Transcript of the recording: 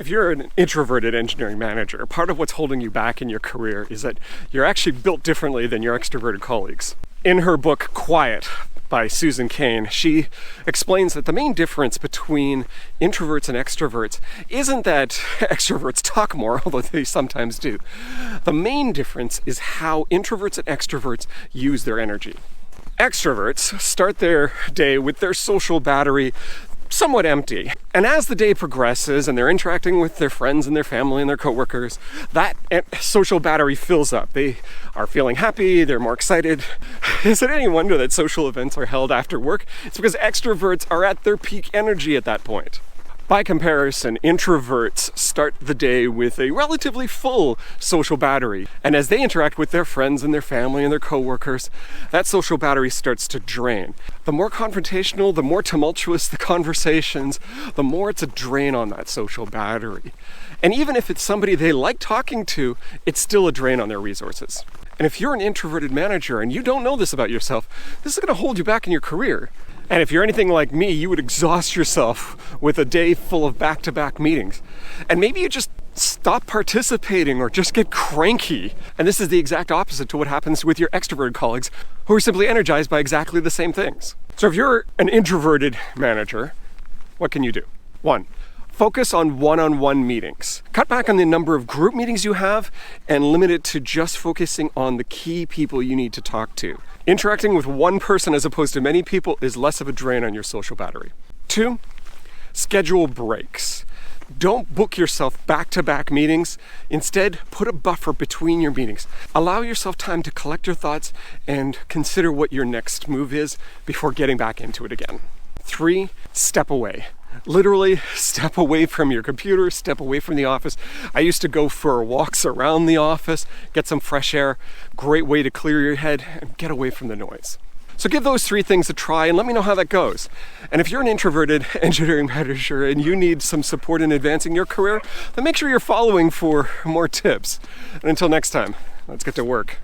If you're an introverted engineering manager, part of what's holding you back in your career is that you're actually built differently than your extroverted colleagues. In her book, Quiet, by Susan Cain, she explains that the main difference between introverts and extroverts isn't that extroverts talk more, although they sometimes do. The main difference is how introverts and extroverts use their energy. Extroverts start their day with their social battery somewhat empty. And as the day progresses and they're interacting with their friends and their family and their coworkers, that social battery fills up. They are feeling happy, they're more excited. Is it any wonder that social events are held after work? It's because extroverts are at their peak energy at that point. By comparison, introverts start the day with a relatively full social battery. And as they interact with their friends and their family and their coworkers, that social battery starts to drain. The more confrontational, the more tumultuous the conversations, the more it's a drain on that social battery. And even if it's somebody they like talking to, it's still a drain on their resources. And if you're an introverted manager and you don't know this about yourself, this is going to hold you back in your career. And if you're anything like me, you would exhaust yourself with a day full of back-to-back meetings. And maybe you just stop participating or just get cranky. And this is the exact opposite to what happens with your extroverted colleagues who are simply energized by exactly the same things. So if you're an introverted manager, what can you do? 1. Focus on one-on-one meetings. Cut back on the number of group meetings you have and limit it to just focusing on the key people you need to talk to. Interacting with one person as opposed to many people is less of a drain on your social battery. 2, schedule breaks. Don't book yourself back-to-back meetings. Instead, put a buffer between your meetings. Allow yourself time to collect your thoughts and consider what your next move is before getting back into it again. 3, step away. Literally step away from your computer, step away from the office. I used to go for walks around the office, get some fresh air. Great way to clear your head and get away from the noise. So give those 3 things a try and let me know how that goes. And if you're an introverted engineering manager and you need some support in advancing your career, then make sure you're following for more tips. And until next time, let's get to work.